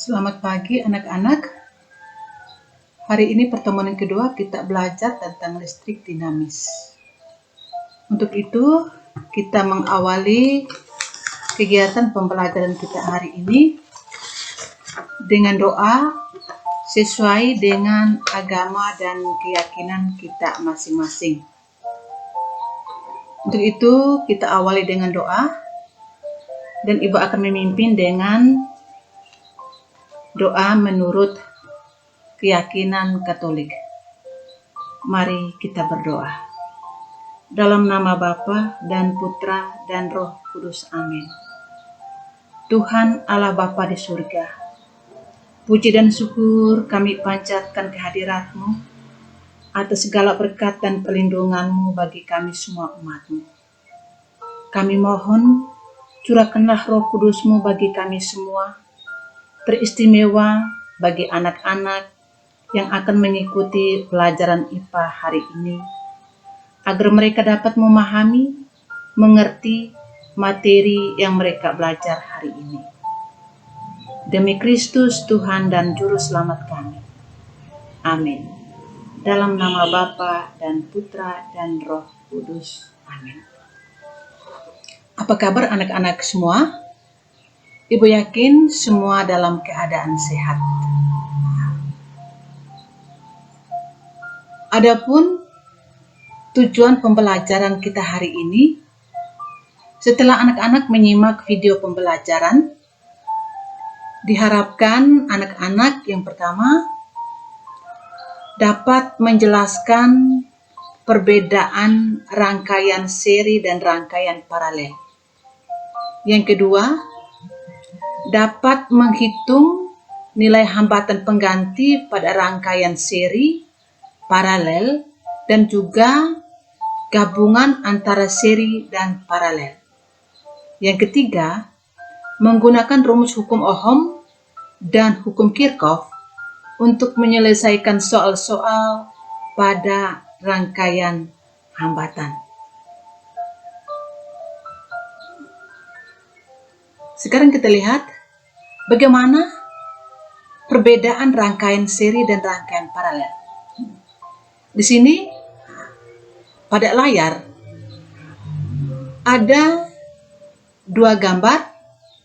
Selamat pagi anak-anak. Hari ini pertemuan yang kedua kita belajar tentang listrik dinamis. Untuk itu kita mengawali kegiatan pembelajaran kita hari ini dengan doa sesuai dengan agama dan keyakinan kita masing-masing. Untuk itu kita awali dengan doa dan Ibu akan memimpin dengan doa menurut keyakinan Katolik. Mari kita berdoa. Dalam nama Bapa dan Putra dan Roh Kudus. Amin. Tuhan Allah Bapa di surga, puji dan syukur kami panjatkan kehadirat-Mu atas segala berkat dan perlindungan-Mu bagi kami semua umat-Mu. Kami mohon curahkanlah Roh Kudus-Mu bagi kami semua, teristimewa bagi anak-anak yang akan mengikuti pelajaran IPA hari ini, agar mereka dapat memahami, mengerti materi yang mereka belajar hari ini. Demi Kristus Tuhan dan Juru Selamat kami. Amin. Dalam nama Bapa dan Putra dan Roh Kudus. Amin. Apa kabar anak-anak semua? Ibu yakin semua dalam keadaan sehat. Adapun tujuan pembelajaran kita hari ini, setelah anak-anak menyimak video pembelajaran, diharapkan anak-anak yang pertama dapat menjelaskan perbedaan rangkaian seri dan rangkaian paralel. Yang kedua, dapat menghitung nilai hambatan pengganti pada rangkaian seri, paralel, dan juga gabungan antara seri dan paralel. Yang ketiga, menggunakan rumus hukum Ohm dan hukum Kirchhoff untuk menyelesaikan soal-soal pada rangkaian hambatan. Sekarang kita lihat bagaimana perbedaan rangkaian seri dan rangkaian paralel. Di sini pada layar ada dua gambar,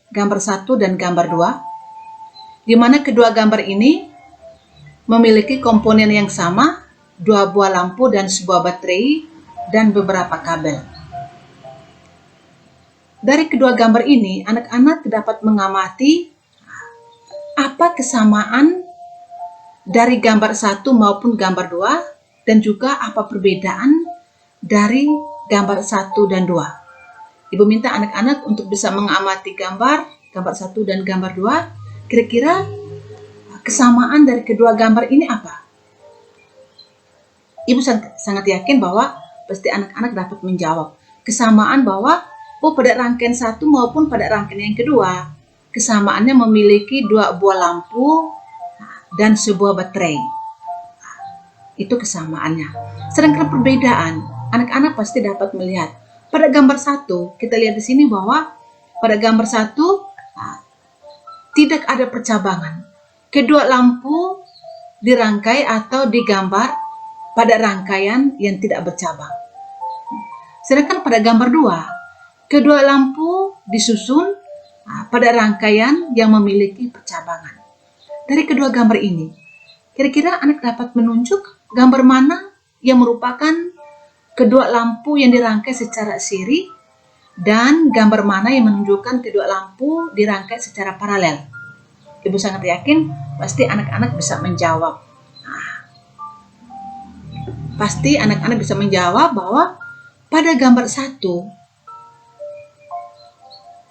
gambar 1 dan gambar 2, di mana kedua gambar ini memiliki komponen yang sama, dua buah lampu dan sebuah baterai dan beberapa kabel. Dari kedua gambar ini, anak-anak dapat mengamati apa kesamaan dari gambar 1 maupun gambar 2 dan juga apa perbedaan dari gambar 1 dan 2. Ibu minta anak-anak untuk bisa mengamati gambar 1 dan gambar 2. Kira-kira kesamaan dari kedua gambar ini apa? Ibu sangat yakin bahwa pasti anak-anak dapat menjawab. Kesamaan bahwa pada rangkaian 1 maupun pada rangkaian yang kedua, kesamaannya memiliki dua buah lampu dan sebuah baterai. Itu kesamaannya. Sedangkan perbedaan, anak-anak pasti dapat melihat. Pada gambar 1, kita lihat di sini bahwa pada gambar 1 tidak ada percabangan. Kedua lampu dirangkai atau digambar pada rangkaian yang tidak bercabang. Sedangkan pada gambar 2, kedua lampu disusun pada rangkaian yang memiliki percabangan. Dari kedua gambar ini, kira-kira anak dapat menunjuk gambar mana yang merupakan kedua lampu yang dirangkai secara seri dan gambar mana yang menunjukkan kedua lampu dirangkai secara paralel. Ibu sangat yakin pasti anak-anak bisa menjawab. Pasti anak-anak bisa menjawab bahwa pada gambar 1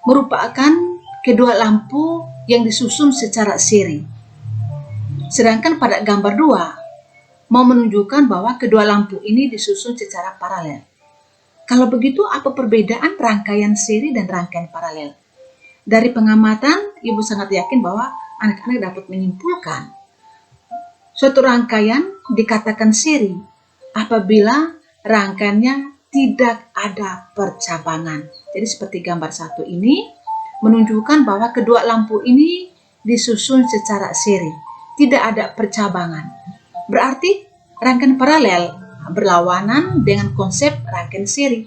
merupakan kedua lampu yang disusun secara seri. Sedangkan pada gambar 2 mau menunjukkan bahwa kedua lampu ini disusun secara paralel. Kalau begitu, apa perbedaan rangkaian seri dan rangkaian paralel? Dari pengamatan, Ibu sangat yakin bahwa anak-anak dapat menyimpulkan suatu rangkaian dikatakan seri apabila rangkaiannya tidak ada percabangan. Jadi seperti gambar 1 ini menunjukkan bahwa kedua lampu ini disusun secara seri, tidak ada percabangan. Berarti rangkaian paralel berlawanan dengan konsep rangkaian seri.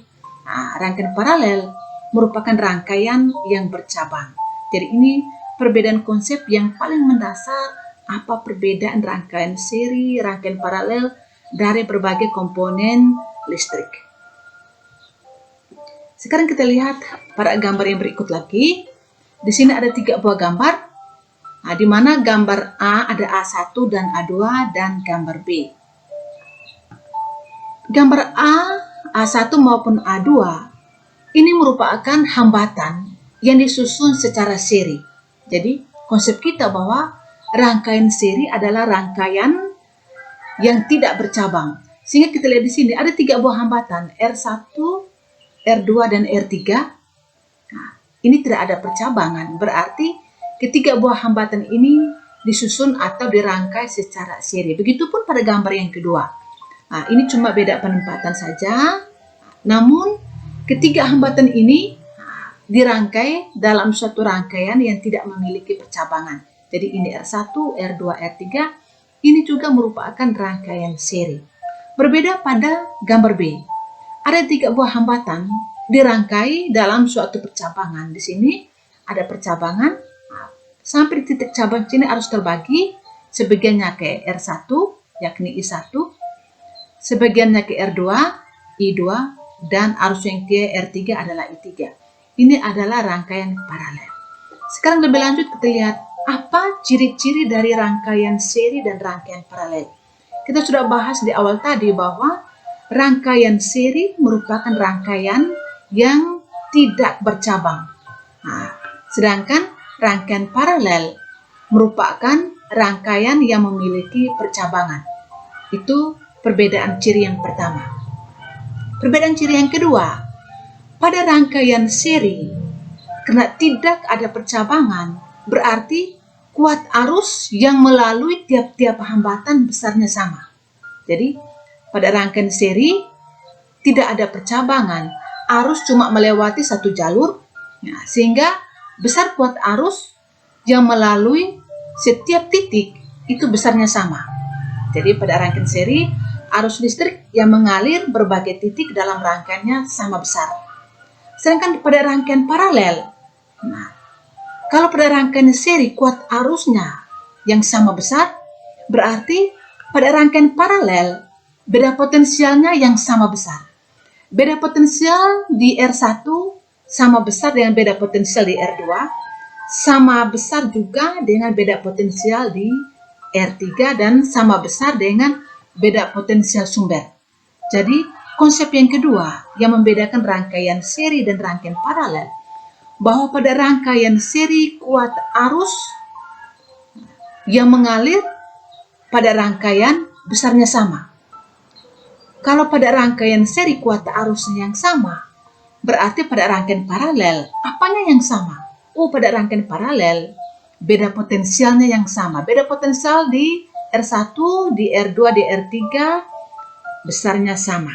Rangkaian paralel merupakan rangkaian yang bercabang. Jadi ini perbedaan konsep yang paling mendasar. Apa perbedaan rangkaian seri, rangkaian paralel dari berbagai komponen listrik. Sekarang kita lihat pada gambar yang berikut lagi. Di sini ada 3 buah gambar. Di mana gambar A ada A1 dan A2 dan gambar B. Gambar A, A1 maupun A2 ini merupakan hambatan yang disusun secara seri. Jadi konsep kita bahwa rangkaian seri adalah rangkaian yang tidak bercabang. Sehingga kita lihat di sini ada 3 buah hambatan, R1, R2 dan R3. Ini tidak ada percabangan, berarti ketiga buah hambatan ini disusun atau dirangkai secara seri. Begitupun pada gambar yang kedua. Ini cuma beda penempatan saja. Namun ketiga hambatan ini dirangkai dalam suatu rangkaian yang tidak memiliki percabangan. Jadi ini R1, R2, R3, ini juga merupakan rangkaian seri. Berbeda pada gambar B. Ada 3 buah hambatan dirangkai dalam suatu percabangan. Di sini ada percabangan, sampai di titik cabang sini harus terbagi, sebagiannya ke R1, yakni I1, sebagiannya ke R2, I2, dan arus yang ke R3 adalah I3. Ini adalah rangkaian paralel. Sekarang lebih lanjut kita lihat apa ciri-ciri dari rangkaian seri dan rangkaian paralel. Kita sudah bahas di awal tadi bahwa rangkaian seri merupakan rangkaian yang tidak bercabang. Sedangkan rangkaian paralel merupakan rangkaian yang memiliki percabangan. Itu perbedaan ciri yang pertama. Perbedaan ciri yang kedua, pada rangkaian seri, karena tidak ada percabangan, berarti kuat arus yang melalui tiap-tiap hambatan besarnya sama. Jadi pada rangkaian seri tidak ada percabangan, arus cuma melewati satu jalur, sehingga besar kuat arus yang melalui setiap titik itu besarnya sama. Jadi pada rangkaian seri, arus listrik yang mengalir berbagai titik dalam rangkaiannya sama besar. Sedangkan pada rangkaian paralel, kalau pada rangkaian seri kuat arusnya yang sama besar, berarti pada rangkaian paralel beda potensialnya yang sama besar. Beda potensial di R1 sama besar dengan beda potensial di R2, sama besar juga dengan beda potensial di R3, dan sama besar dengan beda potensial sumber. Jadi konsep yang kedua yang membedakan rangkaian seri dan rangkaian paralel, bahwa pada rangkaian seri kuat arus yang mengalir pada rangkaian besarnya sama. Kalau pada rangkaian seri kuat arusnya yang sama, berarti pada rangkaian paralel apanya yang sama? Pada rangkaian paralel beda potensialnya yang sama. Beda potensial di R1, di R2, di R3 besarnya sama.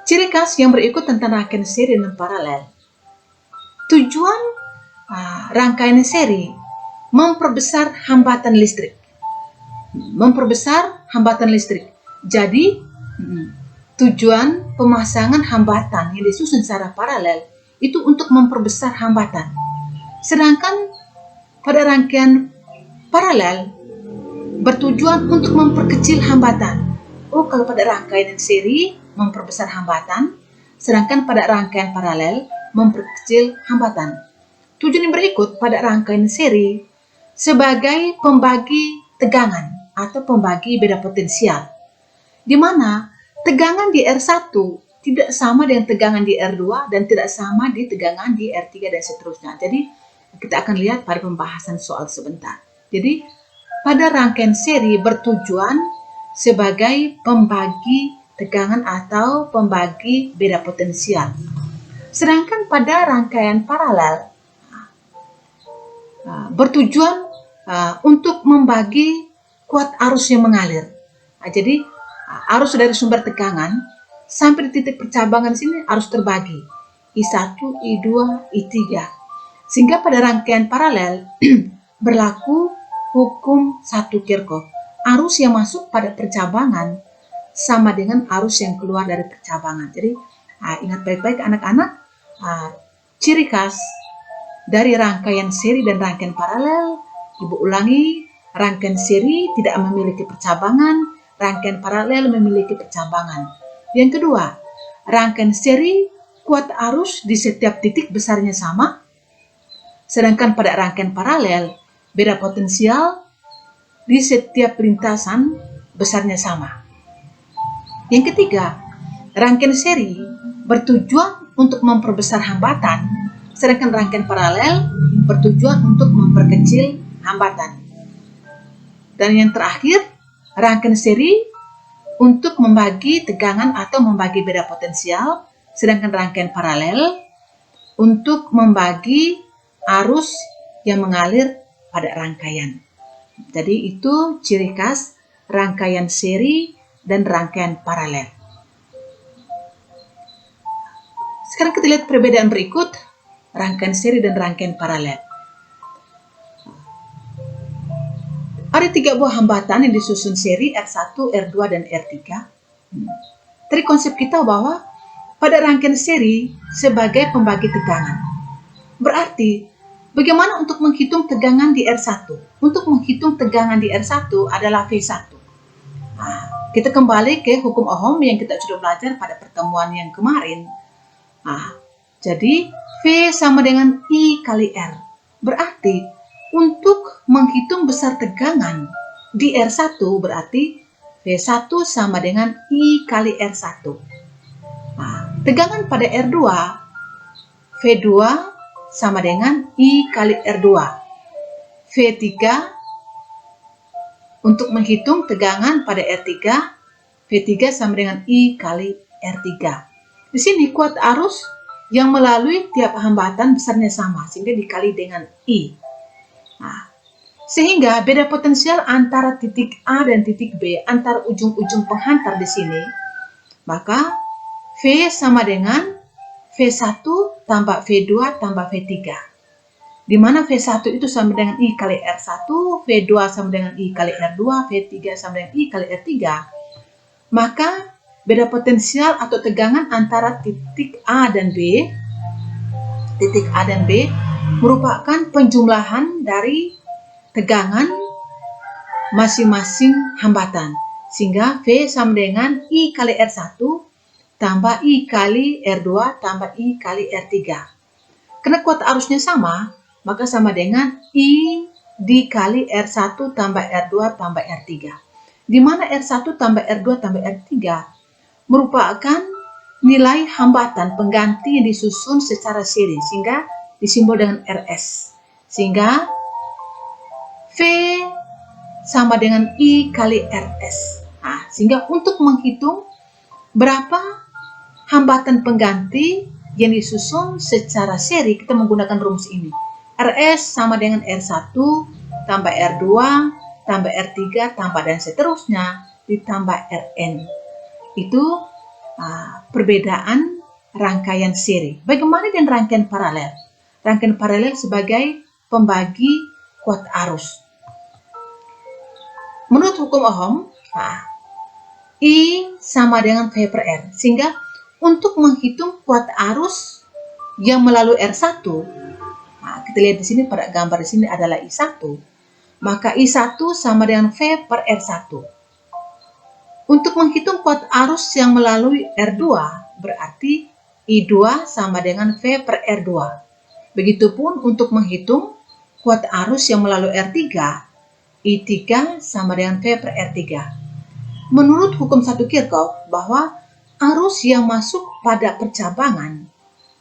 Ciri khas yang berikut tentang rangkaian seri dan paralel. Tujuan rangkaian seri memperbesar hambatan listrik. Memperbesar hambatan listrik. Jadi tujuan pemasangan hambatan yang disusun secara paralel itu untuk memperbesar hambatan. Sedangkan pada rangkaian paralel bertujuan untuk memperkecil hambatan. Kalau pada rangkaian seri memperbesar hambatan, sedangkan pada rangkaian paralel memperkecil hambatan. Tujuan yang berikut pada rangkaian seri sebagai pembagi tegangan atau pembagi beda potensial, di mana tegangan di R1 tidak sama dengan tegangan di R2 dan tidak sama di tegangan di R3 dan seterusnya. Jadi kita akan lihat pada pembahasan soal sebentar. Jadi pada rangkaian seri bertujuan sebagai pembagi tegangan atau pembagi beda potensial. Sedangkan pada rangkaian paralel bertujuan untuk membagi kuat arus yang mengalir. Jadi arus dari sumber tegangan sampai di titik percabangan sini harus terbagi I1, I2, I3. Sehingga pada rangkaian paralel berlaku hukum satu Kirchhoff. Arus yang masuk pada percabangan sama dengan arus yang keluar dari percabangan. Jadi ingat baik-baik anak-anak, ciri khas dari rangkaian seri dan rangkaian paralel. Ibu ulangi, rangkaian seri tidak memiliki percabangan, rangkaian paralel memiliki percabangan. Yang kedua, rangkaian seri kuat arus di setiap titik besarnya sama, sedangkan pada rangkaian paralel beda potensial di setiap lintasan besarnya sama. Yang ketiga, rangkaian seri bertujuan untuk memperbesar hambatan, sedangkan rangkaian paralel bertujuan untuk memperkecil hambatan. Dan yang terakhir, rangkaian seri untuk membagi tegangan atau membagi beda potensial, sedangkan rangkaian paralel untuk membagi arus yang mengalir pada rangkaian. Jadi itu ciri khas rangkaian seri dan rangkaian paralel. Sekarang kita lihat perbedaan berikut rangkaian seri dan rangkaian paralel. Ada 3 buah hambatan yang disusun seri R1, R2, dan R3. Dari konsep kita bahwa pada rangkaian seri sebagai pembagi tegangan. Berarti, bagaimana untuk menghitung tegangan di R1? Untuk menghitung tegangan di R1 adalah V1. Kita kembali ke hukum Ohm yang kita sudah belajar pada pertemuan yang kemarin. Jadi, V sama dengan I kali R. Berarti, untuk menghitung besar tegangan di R1 berarti V1 sama dengan I kali R1. Tegangan pada R2, V2 sama dengan I kali R2. V3, untuk menghitung tegangan pada R3, V3 sama dengan I kali R3. Di sini kuat arus yang melalui tiap hambatan besarnya sama, sehingga dikali dengan I. Sehingga beda potensial antara titik A dan titik B, antara ujung-ujung penghantar di sini, maka V sama dengan V1 tambah V2 tambah V3. Di mana V1 itu sama dengan I kali R1, V2 sama dengan I kali R2, V3 sama dengan I kali R3. Maka beda potensial atau tegangan antara titik A dan B, merupakan penjumlahan dari tegangan masing-masing hambatan. Sehingga V sama dengan I kali R1 tambah I kali R2 tambah I kali R3. Karena kuat arusnya sama, maka sama dengan I dikali R1 tambah R2 tambah R3. Di mana R1 tambah R2 tambah R3 merupakan nilai hambatan pengganti yang disusun secara seri, sehingga disimbol dengan RS. Sehingga V sama dengan I kali RS. Sehingga untuk menghitung berapa hambatan pengganti yang disusun secara seri, kita menggunakan rumus ini. RS sama dengan R1 tambah R2 tambah R3 tambah dan seterusnya ditambah Rn. Itu perbedaan rangkaian seri. Bagaimana dengan rangkaian paralel? Rangkaian paralel sebagai pembagi kuat arus. Menurut hukum Ohm, I sama dengan V per R. Sehingga untuk menghitung kuat arus yang melalui R1, kita lihat di sini pada gambar di sini adalah I1, maka I1 sama dengan V per R1. Untuk menghitung kuat arus yang melalui R2, berarti I2 sama dengan V per R2. Begitupun untuk menghitung kuat arus yang melalui R3, I3 sama dengan V per R3. Menurut hukum satu Kirchhoff, bahwa arus yang masuk pada percabangan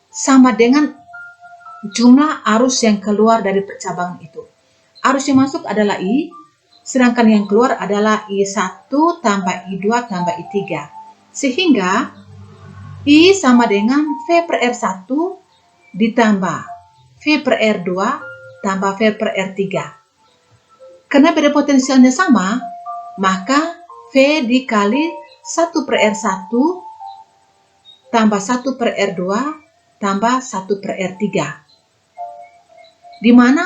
sama dengan jumlah arus yang keluar dari percabangan itu. Arus yang masuk adalah I, sedangkan yang keluar adalah I1 tambah I2 tambah I3. Sehingga I sama dengan V per R1 ditambah V per R2 tambah V per R3. Karena beda potensialnya sama, maka V dikali 1 per R1 tambah 1 per R2 tambah 1 per R3. di mana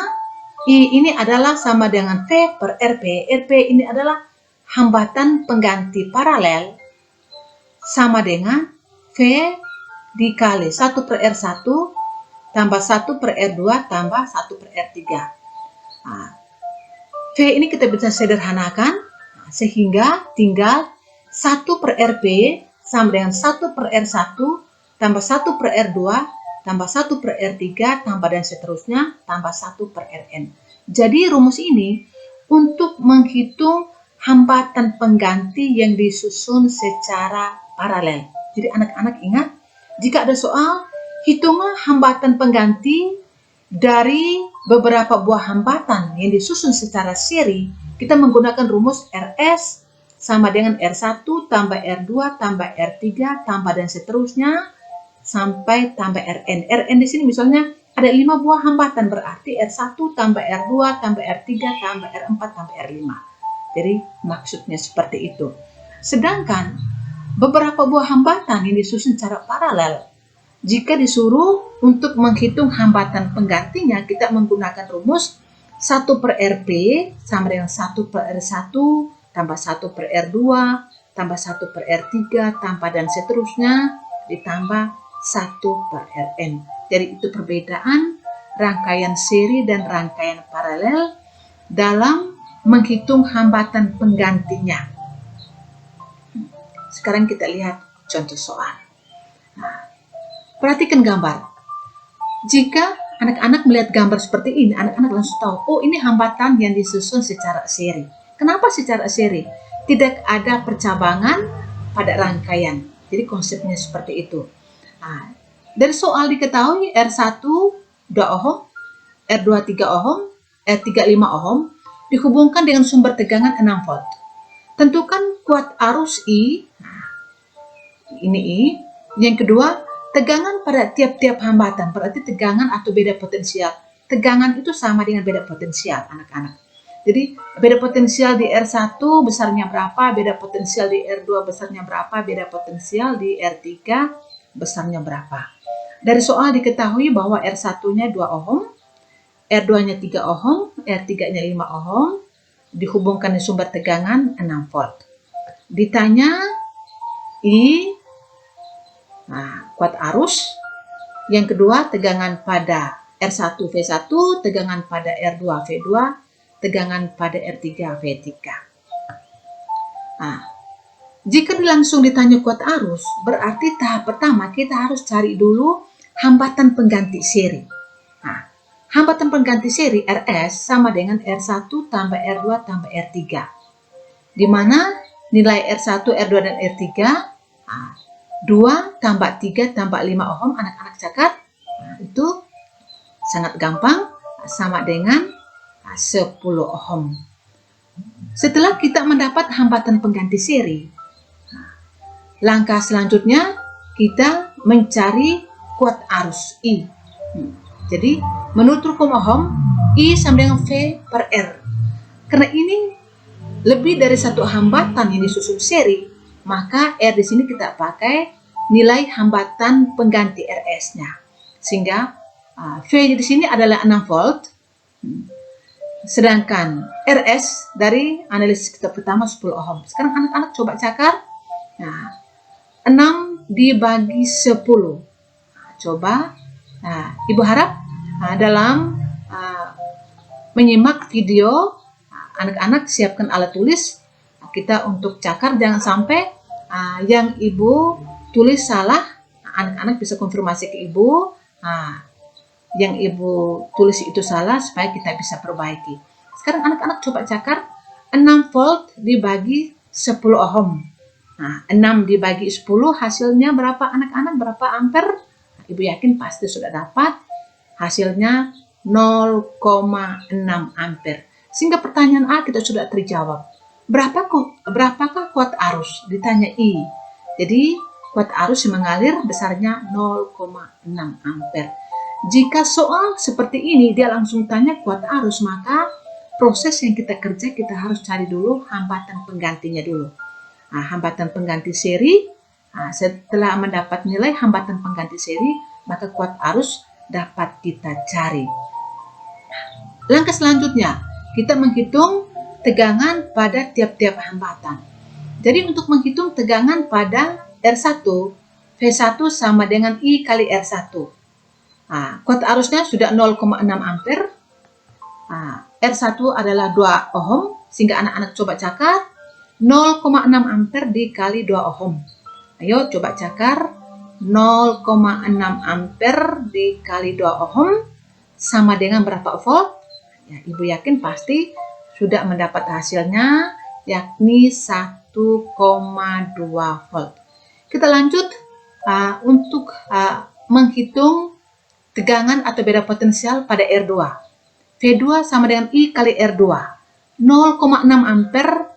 I ini adalah sama dengan V per RP. RP ini adalah hambatan pengganti paralel sama dengan V dikali 1 per R1 tambah 1 per R2 tambah 1 per R3. Nah, V ini kita bisa sederhanakan sehingga tinggal 1 per RP sama dengan 1 per R1 tambah 1 per R2 tambah 1 per R3 tambah dan seterusnya tambah 1 per Rn. Jadi rumus ini untuk menghitung hambatan pengganti yang disusun secara paralel. Jadi anak-anak ingat, jika ada soal hitungan hambatan pengganti dari beberapa buah hambatan yang disusun secara seri, kita menggunakan rumus RS sama dengan R1 tambah R2 tambah R3 tambah dan seterusnya sampai tambah Rn. Rn di sini misalnya ada 5 buah hambatan, berarti R1 tambah R2 tambah R3 tambah R4 tambah R5. Jadi maksudnya seperti itu. Sedangkan beberapa buah hambatan yang disusun secara paralel, jika disuruh untuk menghitung hambatan penggantinya, kita menggunakan rumus 1 per Rp sama dengan 1 per R1 tambah 1 per R2 tambah 1 per R3 tambah dan seterusnya ditambah 1 per Rn. Jadi itu perbedaan rangkaian seri dan rangkaian paralel dalam menghitung hambatan penggantinya. Sekarang kita lihat contoh soal. Nah, perhatikan gambar. Jika anak-anak melihat gambar seperti ini, anak-anak langsung tahu, oh ini hambatan yang disusun secara seri. Kenapa secara seri? Tidak ada percabangan pada rangkaian. Jadi konsepnya seperti itu. Nah, dari soal diketahui R1 2 ohm, R2 3 ohm, R3 5 ohm dihubungkan dengan sumber tegangan 6 volt. Tentukan kuat arus I. Nah, ini I. Yang kedua, tegangan pada tiap-tiap hambatan, berarti tegangan atau beda potensial. Tegangan itu sama dengan beda potensial, anak-anak. Jadi, beda potensial di R1 besarnya berapa, beda potensial di R2 besarnya berapa, beda potensial di R3 besarnya berapa. Dari soal diketahui bahwa R1-nya 2 ohm, R2-nya 3 ohm, R3-nya 5 ohm, dihubungkan di sumber tegangan 6 volt. Ditanya I, nah, kuat arus. Yang kedua, tegangan pada R1 V1, tegangan pada R2 V2, tegangan pada R3 V3. Nah, jika langsung ditanya kuat arus, berarti tahap pertama kita harus cari dulu hambatan pengganti seri. Nah, hambatan pengganti seri RS sama dengan R1 tambah R2 tambah R3. Di mana nilai R1, R2, dan R3, nah, 2 tambah 3 tambah 5 ohm, anak-anak catat. Nah, itu sangat gampang, sama dengan 10 ohm. Setelah kita mendapat hambatan pengganti seri, langkah selanjutnya kita mencari kuat arus I. Jadi menurut hukum Ohm, I sama dengan V per R. Karena ini lebih dari satu hambatan yang disusun seri, maka R di sini kita pakai nilai hambatan pengganti RS-nya. Sehingga V di sini adalah 6 volt. Sedangkan RS dari analisis kita pertama 10 ohm. Sekarang anak-anak coba cakar. Nah, 6 dibagi 10. Nah, coba. Nah, Ibu harap dalam menyimak video, anak-anak siapkan alat tulis. Kita untuk cakar jangan sampai yang Ibu tulis salah. Anak-anak bisa konfirmasi ke Ibu. Yang Ibu tulis itu salah supaya kita bisa perbaiki. Sekarang anak-anak coba cakar 6 volt dibagi 10 ohm. Nah, 6 dibagi 10 hasilnya berapa anak-anak? Berapa ampere? Nah, Ibu yakin pasti sudah dapat. Hasilnya 0,6 ampere. Sehingga pertanyaan A kita sudah terjawab. Berapakah kuat arus? Ditanya I. Jadi kuat arus yang mengalir besarnya 0,6 ampere. Jika soal seperti ini dia langsung tanya kuat arus, maka proses yang kita kerja kita harus cari dulu hambatan penggantinya dulu. Nah, hambatan pengganti seri, setelah mendapat nilai hambatan pengganti seri, maka kuat arus dapat kita cari. Langkah selanjutnya, kita menghitung tegangan pada tiap-tiap hambatan. Jadi untuk menghitung tegangan pada R1, V1 sama dengan I kali R1. Kuat arusnya sudah 0,6 ampere. R1 adalah 2 ohm, sehingga anak-anak coba cakar 0,6 ampere dikali 2 ohm. Ayo coba cakar 0,6 ampere dikali 2 ohm sama dengan berapa volt? Ya, Ibu yakin pasti sudah mendapat hasilnya, yakni 1,2 volt. Kita lanjut untuk menghitung tegangan atau beda potensial pada R2. V2 sama dengan I kali R2. 0,6 ampere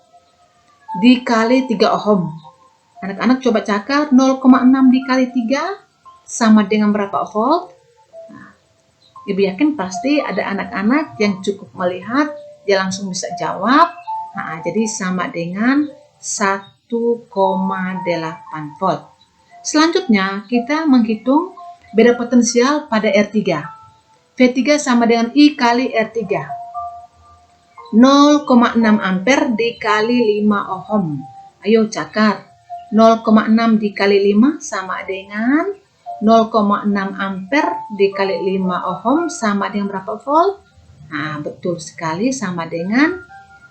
dikali 3 ohm. Anak-anak coba cakar 0,6 dikali 3 sama dengan berapa volt? Ibu yakin pasti ada anak-anak yang cukup melihat, dia langsung bisa jawab. Jadi sama dengan 1,8 volt. Selanjutnya kita menghitung beda potensial pada R3. V3 sama dengan I kali R3. 0,6 ampere dikali 5 ohm. Ayo cakar. 0,6 dikali 5 sama dengan 0,6 ampere dikali 5 ohm sama dengan berapa volt? Betul sekali, sama dengan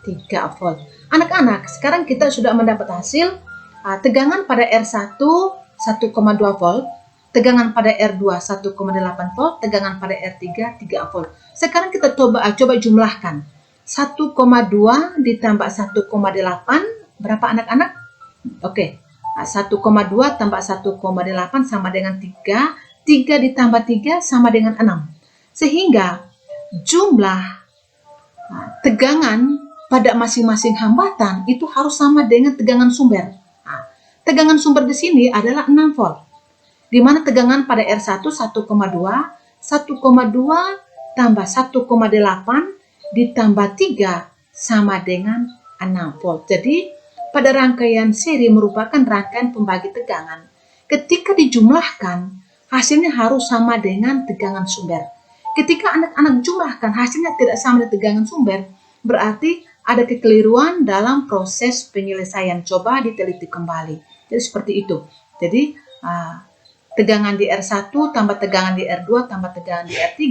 3 volt. Anak-anak, sekarang kita sudah mendapat hasil tegangan pada R1 1,2 volt, tegangan pada R2 1,8 volt, tegangan pada R3 3 volt. Sekarang kita coba jumlahkan. 1,2 ditambah 1,8 berapa anak-anak? Oke. 1,2 tambah 1,8 sama dengan 3. 3 ditambah 3 sama dengan 6. Sehingga jumlah tegangan pada masing-masing hambatan itu harus sama dengan tegangan sumber. Tegangan sumber di sini adalah 6 volt. Di mana tegangan pada R1 1,2 tambah 1,8 ditambah 3 sama dengan 6 volt. Jadi pada rangkaian seri merupakan rangkaian pembagi tegangan. Ketika dijumlahkan, hasilnya harus sama dengan tegangan sumber. Ketika anak-anak jumlahkan, hasilnya tidak sama dengan tegangan sumber, berarti ada kekeliruan dalam proses penyelesaian. Coba diteliti kembali. Jadi seperti itu. Jadi tegangan di R1 tambah tegangan di R2 tambah tegangan di R3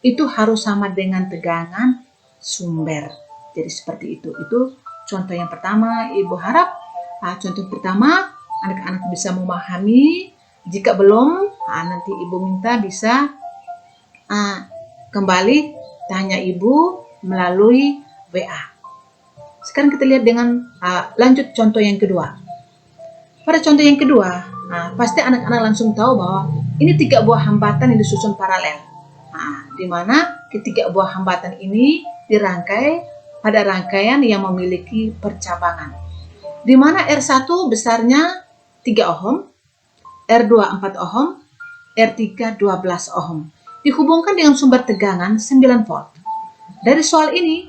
itu harus sama dengan tegangan sumber. Jadi seperti itu. Itu contoh yang pertama. Ibu harap contoh pertama anak-anak bisa memahami. Jika belum, nanti Ibu minta bisa kembali tanya Ibu melalui WA. Sekarang kita lihat dengan lanjut contoh yang kedua. Pada contoh yang kedua, pasti anak-anak langsung tahu bahwa ini 3 buah hambatan yang disusun paralel. Di mana ketiga buah hambatan ini dirangkai pada rangkaian yang memiliki percabangan. Di mana R1 besarnya 3 ohm, R2 4 ohm, R3 12 ohm. Dihubungkan dengan sumber tegangan 9 volt. Dari soal ini,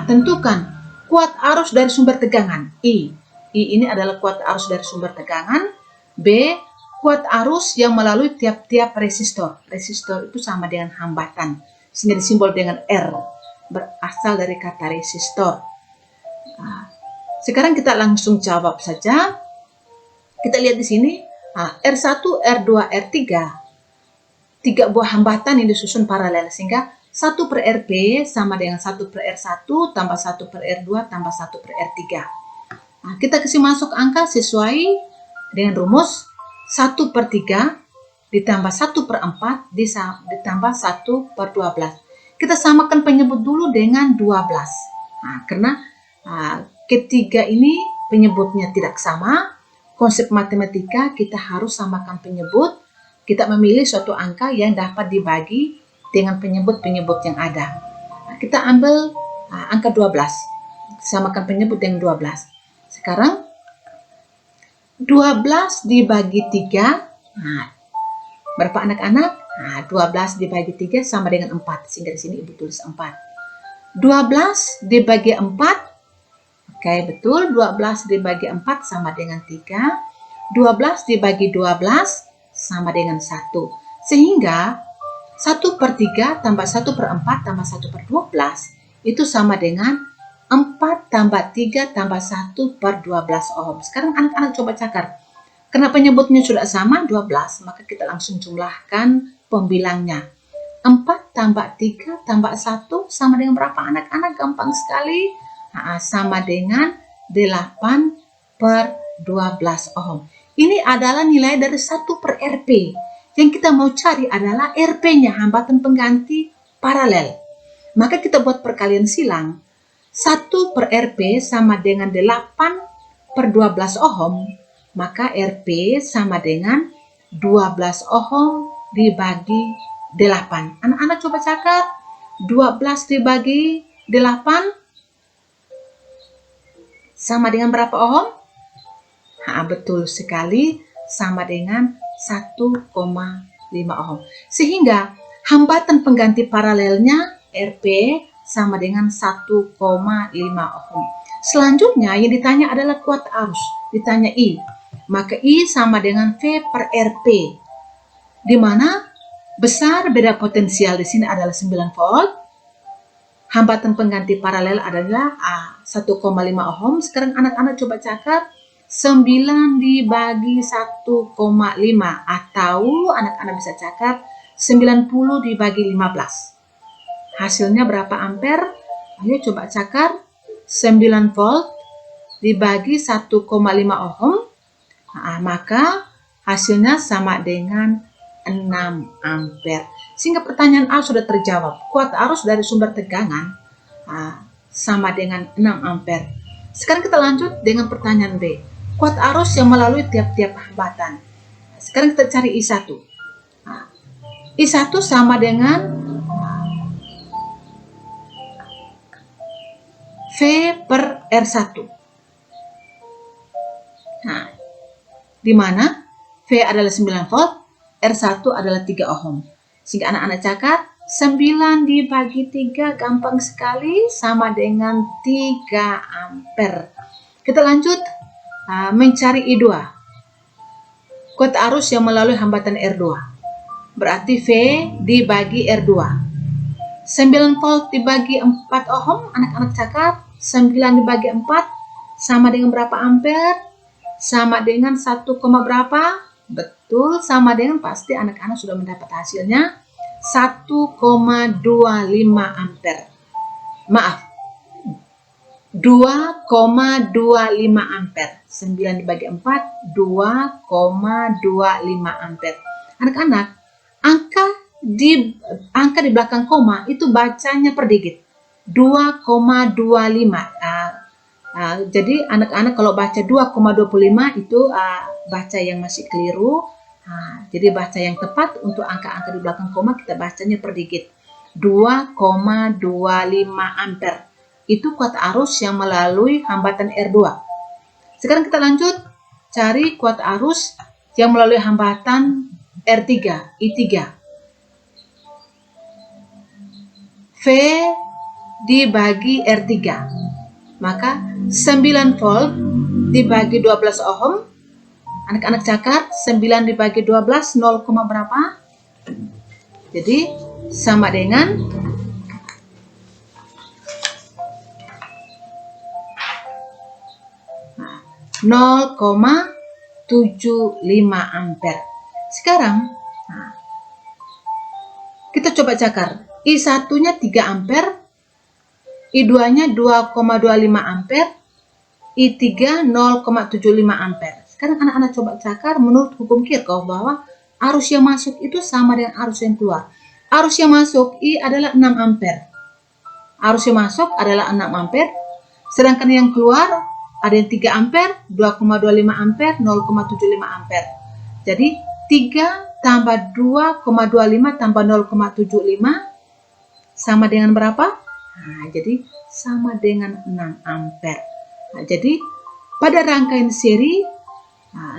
tentukan kuat arus dari sumber tegangan I. I ini adalah kuat arus dari sumber tegangan. B, kuat arus yang melalui tiap-tiap resistor. Resistor itu sama dengan hambatan, sehingga disimbol dengan R, berasal dari kata resistor. Sekarang kita langsung jawab saja. Kita lihat di sini, R1, R2, R3, 3 buah hambatan yang disusun paralel, sehingga 1 per RP sama dengan 1 per R1 tambah 1 per R2 tambah 1 per R3. Kita kasih masuk angka sesuai dengan rumus 1 per 3 ditambah 1 per 4 ditambah 1 per 12. Kita samakan penyebut dulu dengan 12. Karena ketiga ini penyebutnya tidak sama, konsep matematika kita harus samakan penyebut. Kita memilih suatu angka yang dapat dibagi dengan penyebut-penyebut yang ada. Kita ambil angka 12, samakan penyebut dengan 12. Sekarang 12 dibagi 3, berapa anak-anak? 12 dibagi 3 sama dengan 4, sehingga di sini Ibu tulis 4. 12 dibagi 4, oke betul, 12 dibagi 4 sama dengan 3, 12 dibagi 12 sama dengan 1. Sehingga 1/3 tambah 1/4 tambah 1/12 itu sama dengan 4 tambah 3 tambah 1/12 ohm. Sekarang anak-anak coba cakar. Karena penyebutnya sudah sama 12, maka kita langsung jumlahkan pembilangnya. 4 tambah 3 tambah 1 sama dengan berapa anak-anak? Gampang sekali. Sama dengan 8/12 ohm. Ini adalah nilai dari 1/Rp. Yang kita mau cari adalah Rp-nya, hambatan pengganti paralel. Maka kita buat perkalian silang. 1/Rp sama dengan 8/12 ohm. Maka Rp sama dengan 12 ohm dibagi 8. Anak-anak coba cakap. 12 dibagi 8 sama dengan berapa ohm? Betul sekali, sama dengan 1,5 ohm. Sehingga hambatan pengganti paralelnya Rp sama dengan 1,5 ohm. Selanjutnya yang ditanya adalah kuat arus. Ditanya I. Maka I sama dengan V/Rp. Di mana besar beda potensial di sini adalah 9 volt. Hambatan pengganti paralel adalah 1,5 ohm. Sekarang anak-anak coba cakap 9 dibagi 1,5 atau anak-anak bisa cakap 90 dibagi 15. Hasilnya berapa ampere? Ayo coba cakar. 9 volt dibagi 1,5 ohm. Maka hasilnya sama dengan 6 ampere. Sehingga pertanyaan A sudah terjawab. Kuat arus dari sumber tegangan sama dengan 6 ampere. Sekarang kita lanjut dengan pertanyaan B. Kuat arus yang melalui tiap-tiap hambatan. Sekarang kita cari I1. I1 sama dengan V/R1. Di mana V adalah 9 volt, R1 adalah 3 ohm. Sehingga anak-anak cakap 9 dibagi 3 gampang sekali sama dengan 3 ampere. Kita lanjut mencari I2. Kuat arus yang melalui hambatan R2. Berarti V dibagi R2. 9 volt dibagi 4 ohm, anak-anak cakap 9 dibagi 4 sama dengan berapa ampere? Sama dengan 1, berapa? Betul, sama dengan, pasti anak-anak sudah mendapat hasilnya 1,25 ampere. Maaf, 2,25 ampere. 9 dibagi 4, 2,25 ampere. Anak-anak, angka di belakang koma itu bacanya per digit. 2,25. Jadi anak-anak kalau baca 2,25 itu baca yang masih keliru. Jadi baca yang tepat untuk angka-angka di belakang koma kita bacanya per digit. 2,25 ampere. Itu kuat arus yang melalui hambatan R2. Sekarang kita lanjut cari kuat arus yang melalui hambatan R3, I3. V dibagi R3. Maka 9 volt dibagi 12 ohm. Anak-anak cakap 9 dibagi 12 0, berapa? Jadi sama dengan 0,75 ampere. Sekarang kita coba cakar. I1-nya 3 ampere, I2-nya 2,25 ampere, I3 0,75 ampere. Sekarang anak-anak coba cakar menurut hukum Kirchhoff bahwa arus yang masuk itu sama dengan arus yang keluar. Arus yang masuk I adalah 6 ampere. Arus yang masuk adalah 6 ampere. Sedangkan yang keluar ada yang 3 ampere, 2,25 ampere, 0,75 ampere. Jadi 3 tambah 2,25 tambah 0,75 sama dengan berapa? Jadi sama dengan 6 ampere. Jadi pada rangkaian seri,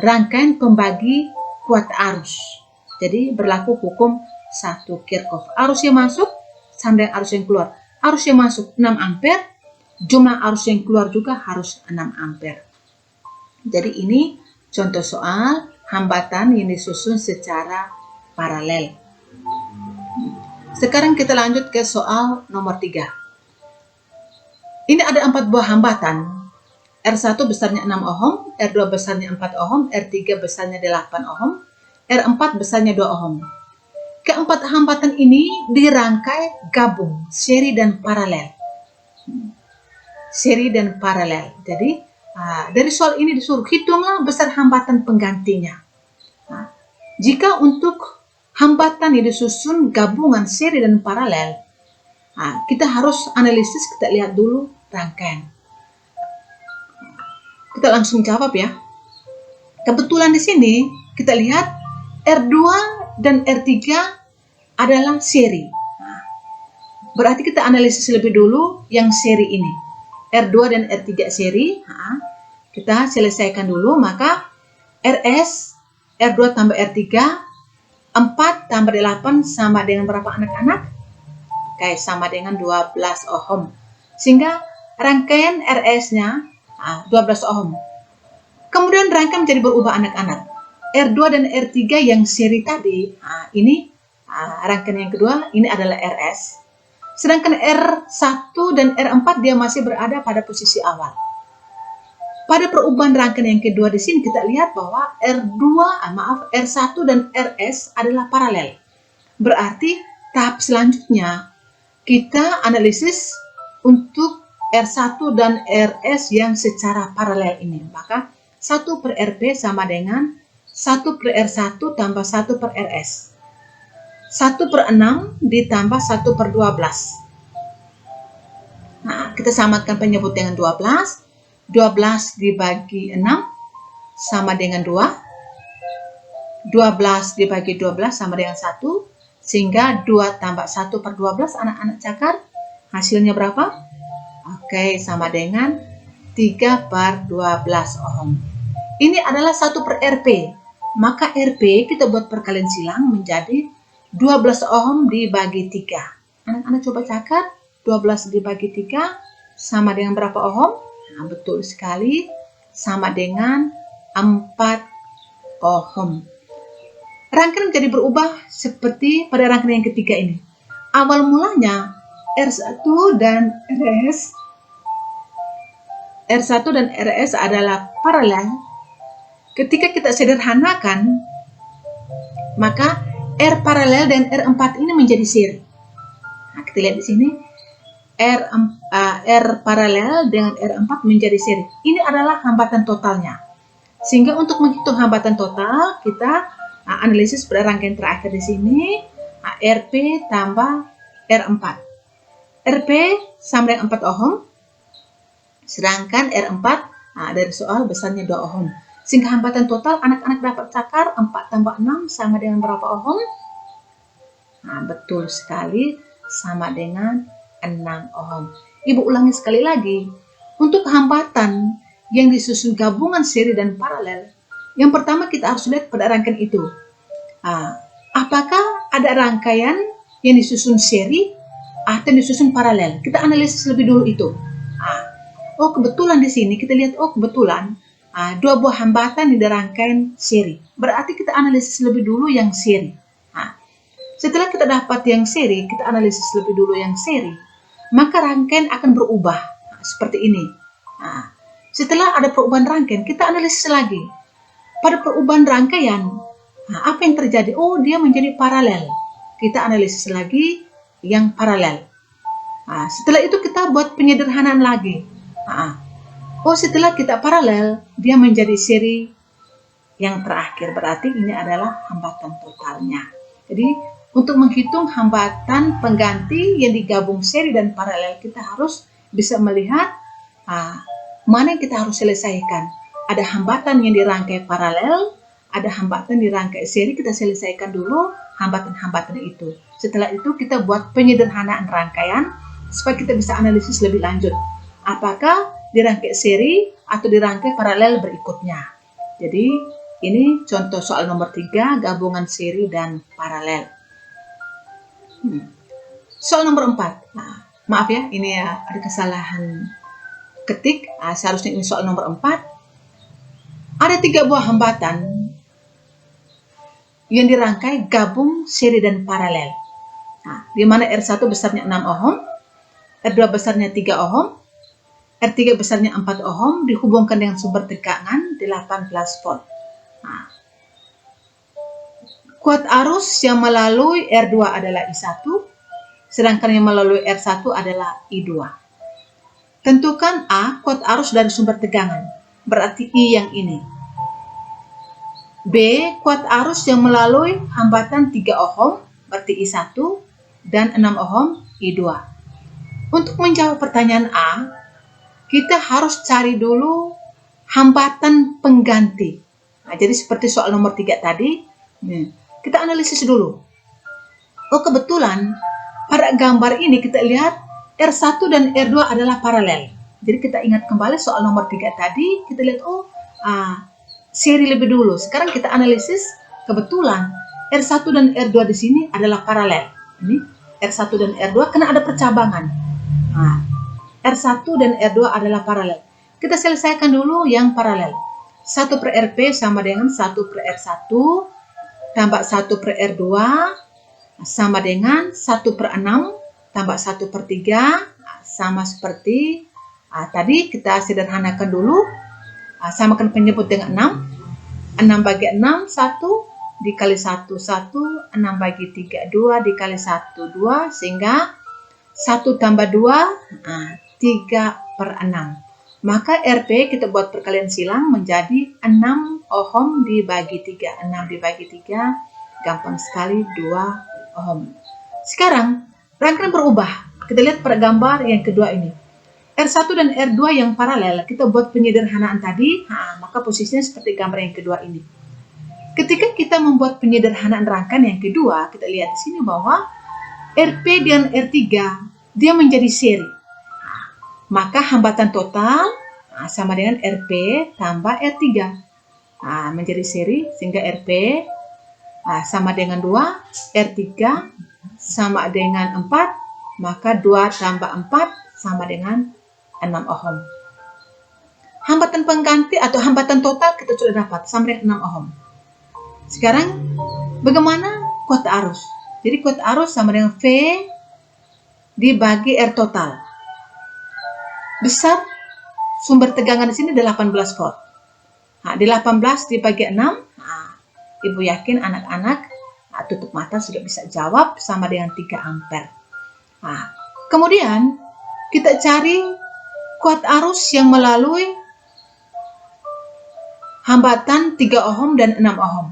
rangkaian pembagi kuat arus. Jadi berlaku hukum 1 Kirchhoff. Arus yang masuk sama dengan arus yang keluar. Arus yang masuk 6 ampere, jumlah arus yang keluar juga harus 6 ampere. Jadi ini contoh soal hambatan yang disusun secara paralel. Sekarang kita lanjut ke soal nomor 3. Ini ada 4 buah hambatan. R1 besarnya 6 ohm, R2 besarnya 4 ohm, R3 besarnya 8 ohm, R4 besarnya 2 ohm. Keempat hambatan ini dirangkai gabung, seri dan paralel. Seri dan paralel. Jadi, dari soal ini disuruh hitunglah besar hambatan penggantinya. Jika untuk hambatan yang disusun gabungan seri dan paralel, kita harus analisis, kita lihat dulu rangkaian. Kita langsung jawab ya. Kebetulan di sini kita lihat R2 dan R3 adalah seri. Berarti kita analisis lebih dulu yang seri ini. R2 dan R3 seri. Kita selesaikan dulu, maka RS, R2 tambah R3, 4 tambah 8 sama dengan berapa anak-anak? Oke, sama dengan 12 ohm. Sehingga rangkaian RS-nya 12 ohm. Kemudian rangkaian menjadi berubah anak-anak. R2 dan R3 yang seri tadi, ini rangkaian yang kedua, ini adalah RS. Sedangkan R1 dan R4 dia masih berada pada posisi awal. Pada perubahan rangkaian yang kedua di sini kita lihat bahwa R1 dan RS adalah paralel. Berarti tahap selanjutnya kita analisis untuk R1 dan RS yang secara paralel ini. Maka 1 per RP sama dengan 1 per R1 tambah 1 per RS. 1 per 6 ditambah 1 per 12. Kita samakan penyebut dengan 12. 12 dibagi 6 sama dengan 2. 12 dibagi 12 sama dengan 1. Sehingga 2 tambah 1 per 12, anak-anak cakar, hasilnya berapa? Oke, sama dengan 3 per 12 ohm. Ini adalah 1 per RP. Maka RP kita buat perkalian silang menjadi 12 ohm dibagi 3. Anak-anak coba cakar, 12 dibagi 3 sama dengan berapa ohm? Betul sekali, sama dengan 4 ohm. Rangkaian menjadi berubah seperti pada rangkaian yang ketiga ini. Awal mulanya R1 dan RS adalah paralel. Ketika kita sederhanakan, maka R paralel dan R4 ini menjadi seri. Kita lihat di sini, R paralel dengan R4 menjadi seri. Ini adalah hambatan totalnya. Sehingga untuk menghitung hambatan total, kita analisis pada rangkaian terakhir di sini, RP tambah R4. RP sama dengan 4 ohm, sedangkan R4 dari soal besarnya 2 ohm. Sehingga hambatan total anak-anak dapat cakar 4 tambah 6 sama dengan berapa ohm? Betul sekali, sama dengan 6 ohm. Ibu ulangi sekali lagi. Untuk hambatan yang disusun gabungan seri dan paralel, yang pertama kita harus lihat pada rangkaian itu. Apakah ada rangkaian yang disusun seri atau disusun paralel? Kita analisis lebih dulu itu. Oh, kebetulan di sini kita lihat, oh kebetulan 2 buah hambatan yang dirangkaian seri. Berarti kita analisis lebih dulu yang seri. Setelah kita dapat yang seri, kita analisis lebih dulu yang seri, maka rangkaian akan berubah seperti ini. Setelah ada perubahan rangkaian, kita analisis lagi. Pada perubahan rangkaian, apa yang terjadi? Oh, dia menjadi paralel. Kita analisis lagi yang paralel. Setelah itu kita buat penyederhanaan lagi. Oh, setelah kita paralel, dia menjadi seri yang terakhir. Berarti ini adalah hambatan totalnya. Jadi, untuk menghitung hambatan pengganti yang digabung seri dan paralel, kita harus bisa melihat mana yang kita harus selesaikan. Ada hambatan yang dirangkai paralel, ada hambatan dirangkai seri, kita selesaikan dulu hambatan-hambatan itu. Setelah itu kita buat penyederhanaan rangkaian supaya kita bisa analisis lebih lanjut. Apakah dirangkai seri atau dirangkai paralel berikutnya. Jadi ini contoh soal nomor 3, gabungan seri dan paralel. Soal nomor 4. Maaf ya, ini ada kesalahan ketik. Seharusnya ini soal nomor 4. Ada 3 buah hambatan yang dirangkai gabung seri dan paralel. Nah, di mana R1 besarnya 6 ohm, R2 besarnya 3 ohm, R3 besarnya 4 ohm dihubungkan dengan sumber tegangan 18 volt. Nah, kuat arus yang melalui R2 adalah I1, sedangkan yang melalui R1 adalah I2. Tentukan A, kuat arus dari sumber tegangan, berarti I yang ini. B, kuat arus yang melalui hambatan 3 ohm, berarti I1, dan 6 ohm, I2. Untuk menjawab pertanyaan A, kita harus cari dulu hambatan pengganti. Nah, jadi seperti soal nomor 3 tadi, kita analisis dulu. Oh, kebetulan pada gambar ini kita lihat R1 dan R2 adalah paralel. Jadi kita ingat kembali soal nomor 3 tadi, kita lihat seri lebih dulu. Sekarang kita analisis, kebetulan R1 dan R2 di sini adalah paralel. Ini R1 dan R2 karena ada percabangan. Nah, R1 dan R2 adalah paralel. Kita selesaikan dulu yang paralel. 1 per RP sama dengan 1 per R1 tambah 1 per R2 sama dengan 1 per 6 tambah 1 per 3 sama seperti tadi kita sederhanakan dulu. Samakan penyebut dengan 6. 6 bagi 6, 1 dikali 1, 1. 6 bagi 3, 2 dikali 1, 2. Sehingga 1 tambah 2, 3 per 6. Maka RP kita buat perkalian silang menjadi 6 ohm dibagi 3. 6 dibagi 3, gampang sekali, 2 ohm. Sekarang, rangkaian berubah. Kita lihat pada gambar yang kedua ini. R1 dan R2 yang paralel, kita buat penyederhanaan tadi, maka posisinya seperti gambar yang kedua ini. Ketika kita membuat penyederhanaan rangkaian yang kedua, kita lihat di sini bahwa RP dan R3 dia menjadi seri. Maka hambatan total sama dengan RP tambah R3. Menjadi seri sehingga RP sama dengan 2, R3 sama dengan 4, maka 2 tambah 4 sama dengan 6 ohm. Hambatan pengganti atau hambatan total kita sudah dapat sama dengan 6 ohm. Sekarang bagaimana kuota arus? Jadi kuota arus sama dengan V dibagi R total. Besar sumber tegangan di sini 18 volt. Di 18 dibagi 6, Ibu yakin anak-anak tutup mata sudah bisa jawab sama dengan 3 ampere. Kemudian kita cari kuat arus yang melalui hambatan 3 ohm dan 6 ohm.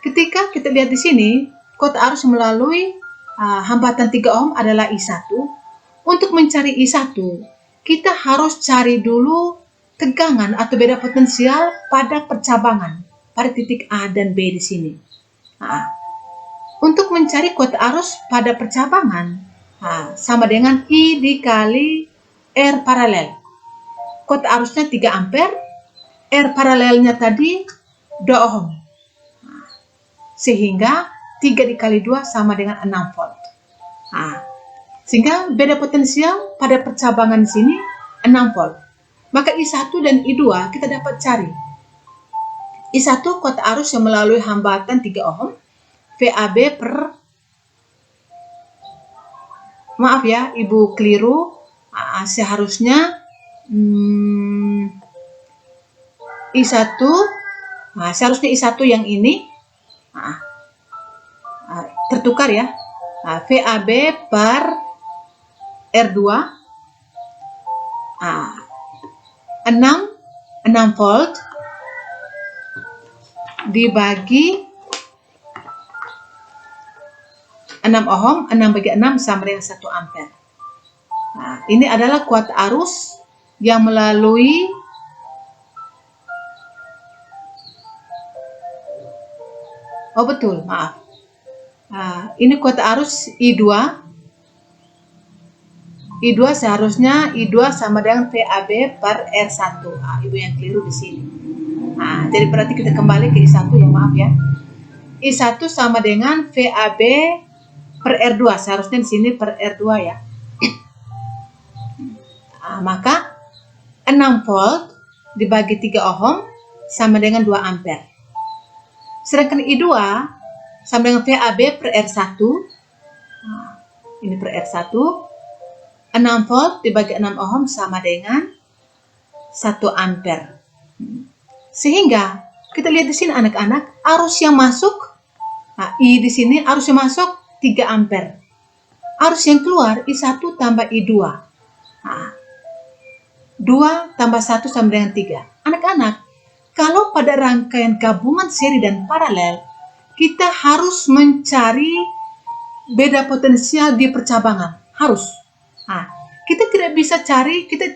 Ketika kita lihat di sini, kuat arus melalui hambatan 3 ohm adalah I1. Untuk mencari I1, kita harus cari dulu tegangan atau beda potensial pada percabangan, pada titik A dan B di sini. Untuk mencari kuota arus pada percabangan, sama dengan I dikali R paralel. Kuota arusnya 3 ampere, R paralelnya tadi 2 ohm. Sehingga 3 dikali 2 sama dengan 6 volt. Sehingga beda potensial pada percabangan di sini 6 volt. Maka I1 dan I2 kita dapat cari. I1 kuota arus yang melalui hambatan 3 ohm, VAB per, maaf ya, Ibu keliru, seharusnya I1, seharusnya I1 yang ini, tertukar ya, VAB per R2, 6 volt dibagi 6 ohm, 6 bagi 6 sama dengan 1 ampere. Ini adalah kuat arus yang melalui betul, maaf. Ini kuat arus I2. I2 seharusnya I2 sama dengan VAB per R1. Ibu yang keliru di sini. Jadi berarti kita kembali ke I1 ya, maaf ya. I1 sama dengan VAB per R2. Seharusnya di sini per R2 ya. Maka 6 volt dibagi 3 ohm sama dengan 2 ampere. Sedangkan I2 sama dengan VAB per R1 ini per R1. 6 volt dibagi 6 ohm sama dengan 1 ampere. Sehingga kita lihat di sini anak-anak, arus yang masuk, I di sini arus yang masuk 3 ampere. Arus yang keluar I1 tambah I2. 2 tambah 1 sama dengan 3. Anak-anak, kalau pada rangkaian gabungan seri dan paralel, kita harus mencari beda potensial di percabangan. Harus. Kita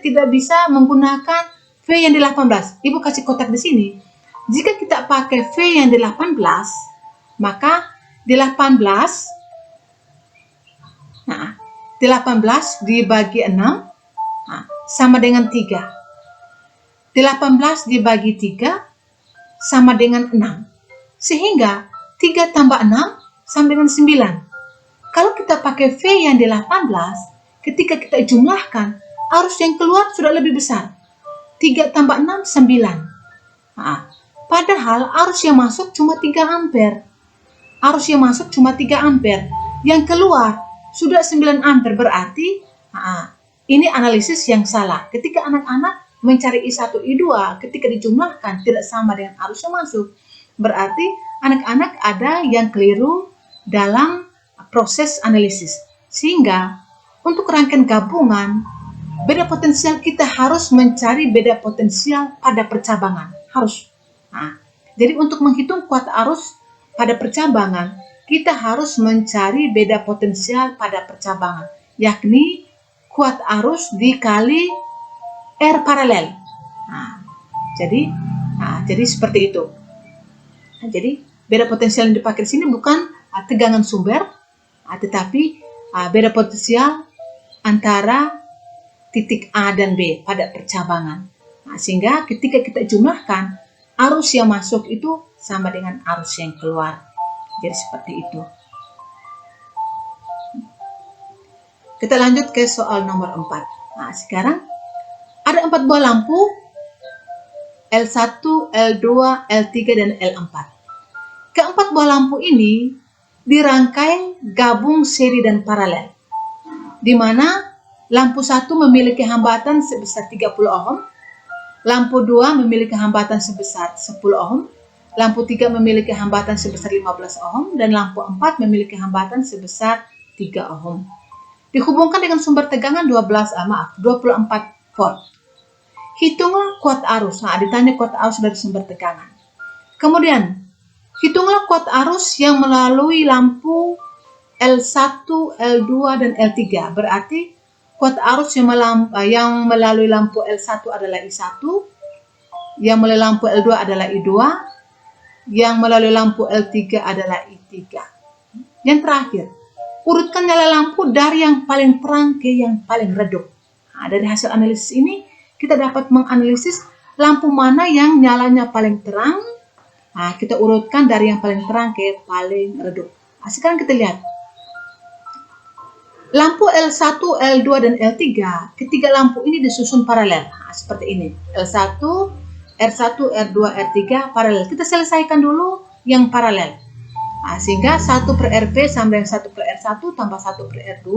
tidak bisa menggunakan V yang di 18. Ibu kasih kotak di sini. Jika kita pakai V yang di 18, maka di 18 dibagi 6 sama dengan 3. 18 dibagi 3 sama dengan 6. Sehingga 3 tambah 6 sama dengan 9. Kalau kita pakai V yang di 18, ketika kita jumlahkan, arus yang keluar sudah lebih besar. 3 tambah 6, 9. Padahal arus yang masuk cuma 3 ampere. Arus yang masuk cuma 3 ampere. Yang keluar sudah 9 ampere, berarti ini analisis yang salah. Ketika anak-anak mencari I1, I2, ketika dijumlahkan tidak sama dengan arus yang masuk, berarti anak-anak ada yang keliru dalam proses analisis. Sehingga untuk rangkaian gabungan, beda potensial kita harus mencari beda potensial pada percabangan. Harus. Jadi untuk menghitung kuat arus pada percabangan, kita harus mencari beda potensial pada percabangan, yakni kuat arus dikali R paralel. Jadi seperti itu. Jadi beda potensial yang dipakai di sini bukan tegangan sumber, tetapi beda potensial antara titik A dan B pada percabangan. Sehingga ketika kita jumlahkan, arus yang masuk itu sama dengan arus yang keluar. Jadi seperti itu. Kita lanjut ke soal nomor 4. Sekarang ada 4 buah lampu L1, L2, L3, dan L4. Keempat buah lampu ini dirangkai gabung seri dan paralel, di mana lampu 1 memiliki hambatan sebesar 30 ohm, lampu 2 memiliki hambatan sebesar 10 ohm, lampu 3 memiliki hambatan sebesar 15 ohm, dan lampu 4 memiliki hambatan sebesar 3 ohm. Dihubungkan dengan sumber tegangan 24 volt. Hitunglah kuat arus. Ditanya kuat arus dari sumber tegangan. Kemudian, hitunglah kuat arus yang melalui lampu L1, L2, dan L3. Berarti kuat arus yang melalui lampu L1 adalah I1, yang melalui lampu L2 adalah I2, yang melalui lampu L3 adalah I3. Yang terakhir, urutkan nyala lampu dari yang paling terang ke yang paling redup. Dari hasil analisis ini, kita dapat menganalisis lampu mana yang nyalanya paling terang. Kita urutkan dari yang paling terang ke paling redup. Sekarang kita lihat. Lampu L1, L2, dan L3, ketiga lampu ini disusun paralel. Seperti ini. L1, R1, R2, R3 paralel. Kita selesaikan dulu yang paralel. Sehingga 1 per RP sama dengan 1 per R1 tambah 1 per R2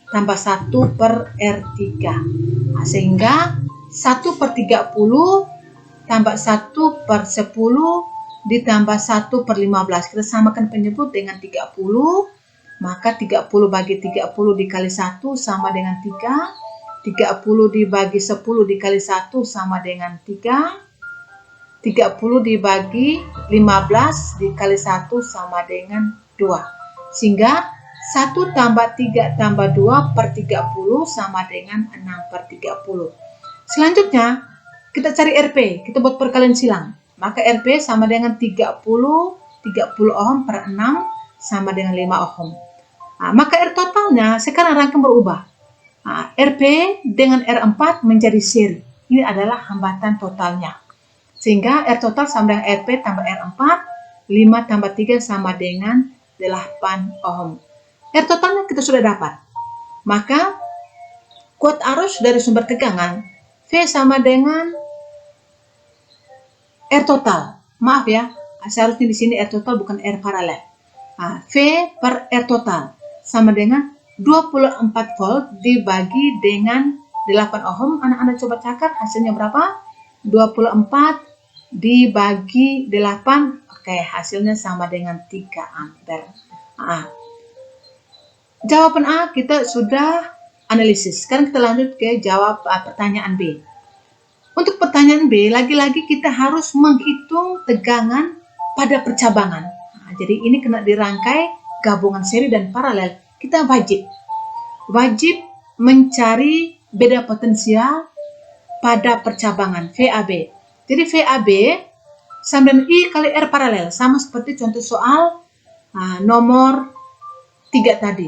tambah 1 per R3. Sehingga 1 per 30 tambah 1 per 10 ditambah 1 per 15. Kita samakan penyebut dengan 30. Maka 30 bagi 30 dikali 1 sama dengan 3. 30 dibagi 10 dikali 1 sama dengan 3. 30 dibagi 15 dikali 1 sama dengan 2. Sehingga 1 tambah 3 tambah 2 per 30 sama dengan 6 per 30. Selanjutnya, kita cari RP. Kita buat perkalian silang. Maka RP sama dengan 30 ohm per 6 sama dengan 5 ohm. Maka R totalnya sekarang rangkaian berubah. RP dengan R4 menjadi seri. Ini adalah hambatan totalnya. Sehingga R total sama dengan RP tambah R4, 5 tambah 3 sama dengan 8 ohm. R totalnya kita sudah dapat. Maka kuat arus dari sumber tegangan V sama dengan R total. Maaf ya, seharusnya di sini R total bukan R paralel. V per R total sama dengan 24 volt dibagi dengan 8 ohm. Anak-anak coba catat hasilnya berapa? 24 dibagi 8. Oke, hasilnya sama dengan 3 ampere. Jawaban A kita sudah analisis. Sekarang kita lanjut ke jawab pertanyaan B. Untuk pertanyaan B, lagi-lagi kita harus menghitung tegangan pada percabangan. Jadi ini kena dirangkai gabungan seri dan paralel. Kita wajib mencari beda potensial pada percabangan VAB. Jadi VAB sama dengan I kali R paralel, sama seperti contoh soal nomor 3 tadi.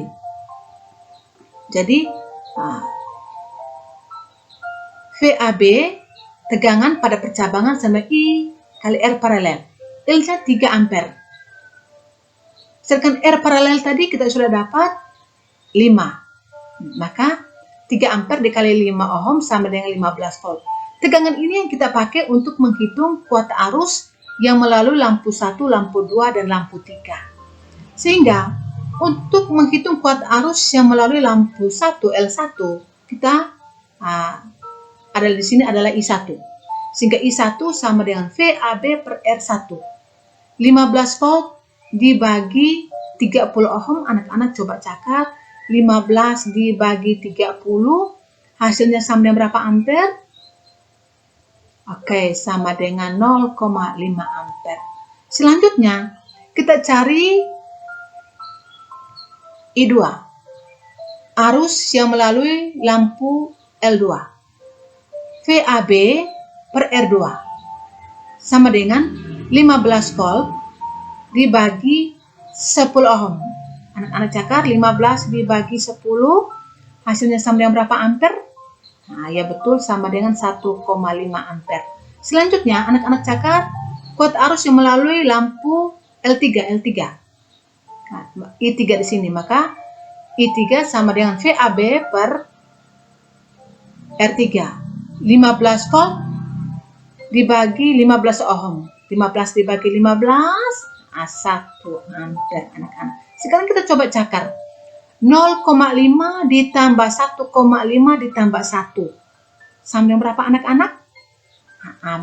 Jadi VAB tegangan pada percabangan sama I kali R paralel. I-nya 3 ampere. Sedangkan R paralel tadi kita sudah dapat 5. Maka 3 ampere dikali 5 ohm sama dengan 15 volt. Tegangan ini yang kita pakai untuk menghitung kuota arus yang melalui lampu 1, lampu 2, dan lampu 3. Sehingga untuk menghitung kuota arus yang melalui lampu 1 L1, kita ada di sini adalah I1. Sehingga I1 sama dengan VAB per R1. 15 volt dibagi 30 ohm, anak-anak coba catat. 15 dibagi 30, hasilnya sama dengan berapa ampere? Oke, sama dengan 0,5 ampere. Selanjutnya, kita cari I2. Arus yang melalui lampu L2. VAB per R2 sama dengan 15 volt dibagi 10 ohm. Anak-anak catat 15 dibagi 10, hasilnya sama dengan berapa ampere? Ya betul, sama dengan 1,5 ampere. Selanjutnya, anak-anak catat kuota arus yang melalui lampu L3. I3 di sini, maka I3 sama dengan VAB per R3. 15 volt dibagi 15 ohm. 15 dibagi 15, 1 ampere, anak-anak. Sekarang kita coba cakar. 0,5 ditambah 1,5 ditambah 1. Sama dengan berapa, anak-anak?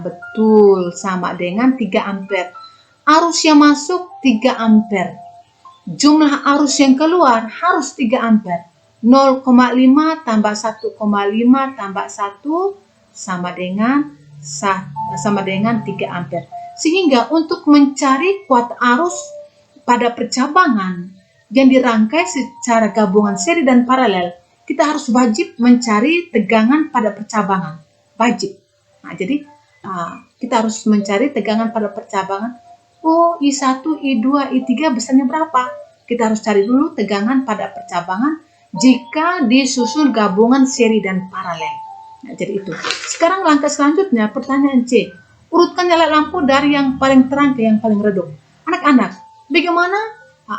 Betul, sama dengan 3 ampere. Arus yang masuk 3 ampere. Jumlah arus yang keluar harus 3 ampere. 0,5 tambah 1,5 tambah 1 sama dengan 3 ampere. Sehingga untuk mencari kuota arus pada percabangan yang dirangkai secara gabungan seri dan paralel, kita harus wajib mencari tegangan pada percabangan. Wajib. Jadi kita harus mencari tegangan pada percabangan. I1, I2, I3 besarnya berapa? Kita harus cari dulu tegangan pada percabangan jika disusun gabungan seri dan paralel. Jadi itu. Sekarang langkah selanjutnya, pertanyaan C. Urutkan nyala lampu dari yang paling terang ke yang paling redup. Anak-anak, bagaimana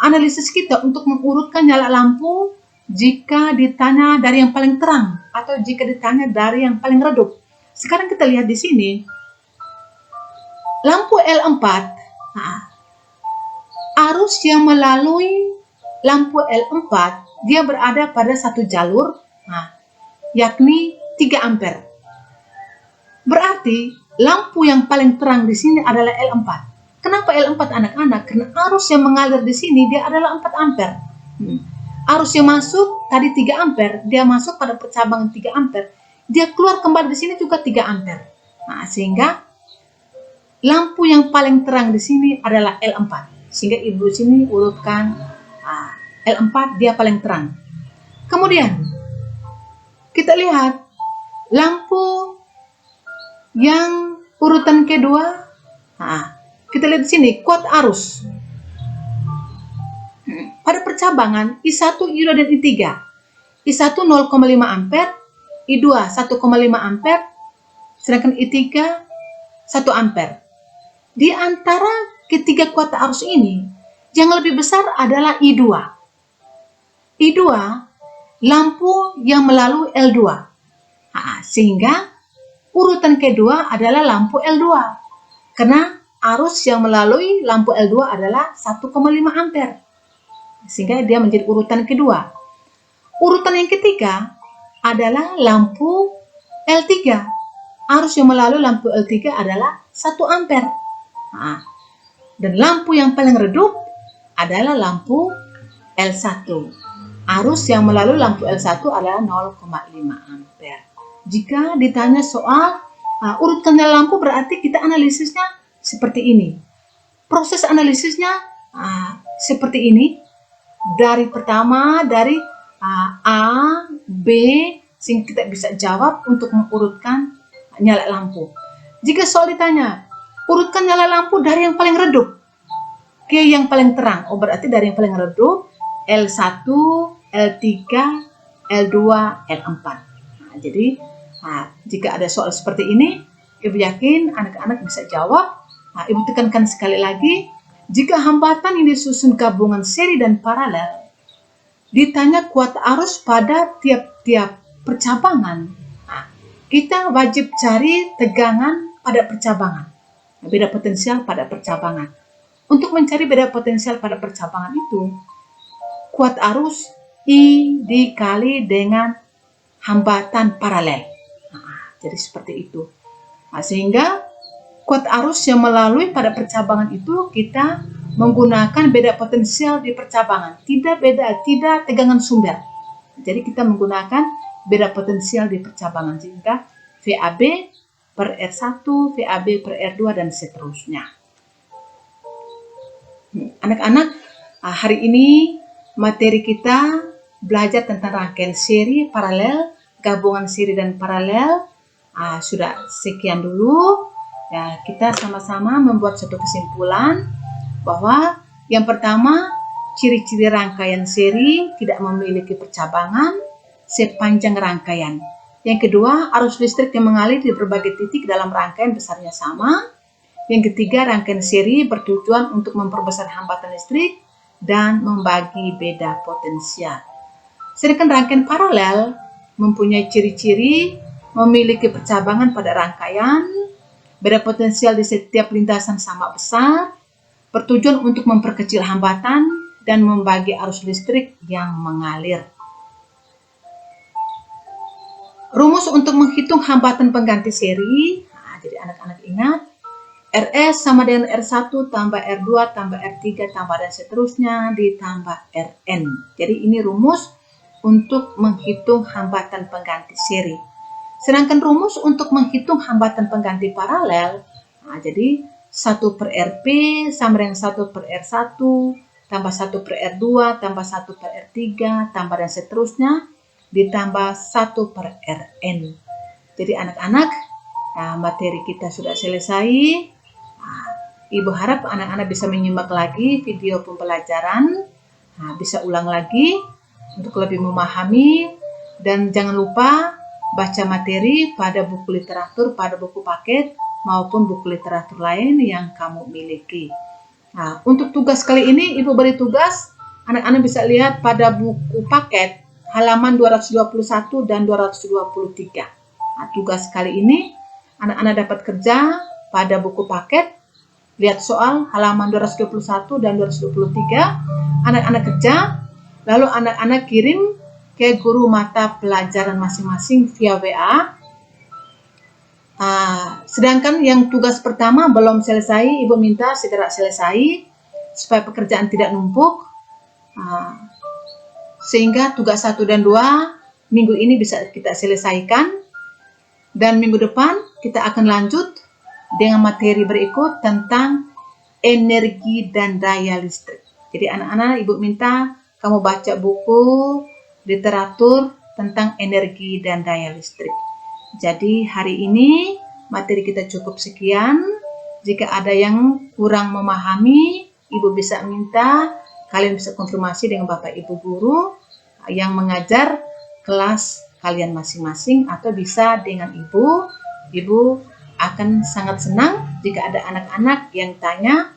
analisis kita untuk mengurutkan nyala lampu jika ditanya dari yang paling terang atau jika ditanya dari yang paling redup? Sekarang kita lihat di sini. Lampu L4, arus yang melalui lampu L4, dia berada pada satu jalur, yakni 3 ampere. Berarti lampu yang paling terang di sini adalah L4. Kenapa L4, anak-anak? Karena arus yang mengalir di sini dia adalah 4 ampere. Arus yang masuk tadi 3 ampere, dia masuk pada percabangan 3 ampere, dia keluar kembali di sini juga 3 ampere. Sehingga lampu yang paling terang di sini adalah L4. Sehingga ibu sini urutkan L4, dia paling terang. Kemudian kita lihat lampu yang urutan kedua. Kita lihat di sini kuota arus pada percabangan I1, I2, dan I3. I1 0,5 ampere, I2 1,5 ampere, sedangkan I3 1 ampere. Di antara ketiga kuota arus ini, yang lebih besar adalah I2. I2 lampu yang melalui L2. Sehingga urutan kedua adalah lampu L2. Karena arus yang melalui lampu L2 adalah 1,5 ampere. Sehingga dia menjadi urutan kedua. Urutan yang ketiga adalah lampu L3. Arus yang melalui lampu L3 adalah 1 ampere. Nah, dan lampu yang paling redup adalah lampu L1. Arus yang melalui lampu L1 adalah 0,5 ampere. Jika ditanya soal urutkannya lampu, berarti kita analisisnya seperti ini. Proses analisisnya seperti ini. Dari pertama, dari A, B, sehingga kita bisa jawab untuk mengurutkan nyala lampu. Jika soal ditanya, urutkan nyala lampu dari yang paling redup ke yang paling terang. Berarti dari yang paling redup, L1, L3, L2, L4. Jadi, jika ada soal seperti ini, Ibu yakin anak-anak bisa jawab. Ibu tekankan sekali lagi, jika hambatan ini disusun gabungan seri dan paralel, ditanya kuat arus pada tiap-tiap percabangan, kita wajib cari tegangan pada percabangan, beda potensial pada percabangan. Untuk mencari beda potensial pada percabangan itu, kuat arus I dikali dengan hambatan paralel. Jadi seperti itu. Sehingga kuat arus yang melalui pada percabangan itu kita menggunakan beda potensial di percabangan, tidak tegangan sumber. Jadi kita menggunakan beda potensial di percabangan, sehingga VAB per R1, VAB per R2 dan seterusnya. Anak-anak, hari ini materi kita belajar tentang rangkaian seri, paralel, gabungan seri dan paralel. Sudah sekian dulu. Ya, kita sama-sama membuat suatu kesimpulan bahwa yang pertama, ciri-ciri rangkaian seri tidak memiliki percabangan sepanjang rangkaian. Yang kedua, arus listrik yang mengalir di berbagai titik dalam rangkaian besarnya sama. Yang ketiga, rangkaian seri bertujuan untuk memperbesar hambatan listrik dan membagi beda potensial. Sedangkan rangkaian paralel mempunyai ciri-ciri memiliki percabangan pada rangkaian, beda potensial di setiap lintasan sama besar, bertujuan untuk memperkecil hambatan dan membagi arus listrik yang mengalir. Rumus untuk menghitung hambatan pengganti seri. Jadi anak-anak ingat, RS sama dengan R1 tambah R2 tambah R3 tambah dan seterusnya ditambah Rn. Jadi ini rumus untuk menghitung hambatan pengganti seri. Sedangkan rumus untuk menghitung hambatan pengganti paralel, jadi 1 per Rp sama dengan 1 per R1 tambah 1 per R2 tambah 1 per R3 tambah dan seterusnya ditambah 1 per Rn. Jadi anak-anak, materi kita sudah selesai. Ibu harap anak-anak bisa menyimak lagi video pembelajaran, bisa ulang lagi untuk lebih memahami, dan jangan lupa baca materi pada buku literatur, pada buku paket maupun buku literatur lain yang kamu miliki. Untuk tugas kali ini Ibu beri tugas, anak-anak bisa lihat pada buku paket halaman 221 dan 223. Tugas kali ini anak-anak dapat kerja pada buku paket, lihat soal halaman 221 dan 223, anak-anak kerja, lalu anak-anak kirim ke guru mata pelajaran masing-masing via WA. Sedangkan yang tugas pertama belum selesai, Ibu minta segera selesai supaya pekerjaan tidak numpuk, sehingga tugas 1 dan 2 minggu ini bisa kita selesaikan, dan minggu depan kita akan lanjut dengan materi berikut tentang energi dan daya listrik. Jadi anak-anak, Ibu minta kamu baca buku literatur tentang energi dan daya listrik. Jadi hari ini materi kita cukup sekian. Jika ada yang kurang memahami, Ibu bisa minta, kalian bisa konfirmasi dengan Bapak Ibu guru yang mengajar kelas kalian masing-masing, atau bisa dengan Ibu. Ibu akan sangat senang jika ada anak-anak yang tanya.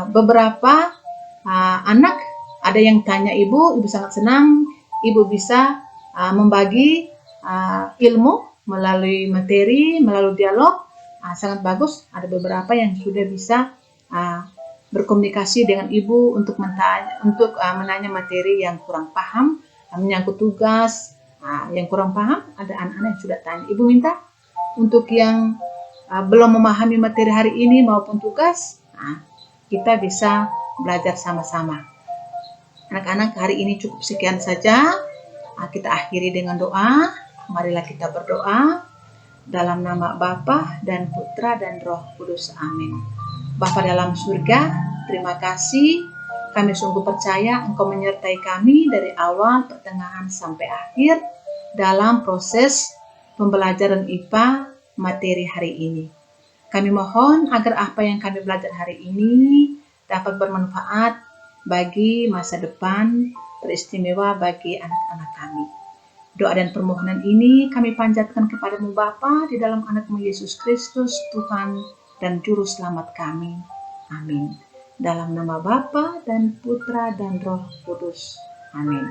Beberapa anak ada yang tanya Ibu sangat senang Ibu bisa membagi ilmu melalui materi, melalui dialog. Sangat bagus. Ada beberapa yang sudah bisa berkomunikasi dengan Ibu untuk menanya materi yang kurang paham. menyangkut tugas. Nah, yang kurang paham, ada anak-anak yang sudah tanya. Ibu minta untuk yang belum memahami materi hari ini maupun tugas, kita bisa belajar sama-sama. Anak-anak, hari ini cukup sekian saja. Kita akhiri dengan doa. Marilah kita berdoa. Dalam nama Bapa dan Putra dan Roh Kudus. Amin. Bapa dalam surga, terima kasih. Kami sungguh percaya Engkau menyertai kami dari awal, pertengahan, sampai akhir dalam proses pembelajaran IPA materi hari ini. Kami mohon agar apa yang kami belajar hari ini dapat bermanfaat bagi masa depan, teristimewa bagi anak-anak kami. Doa dan permohonan ini kami panjatkan kepadamu Bapa di dalam anak-Mu Yesus Kristus, Tuhan dan Juru Selamat kami. Amin. Dalam nama Bapa dan Putra dan Roh Kudus. Amin.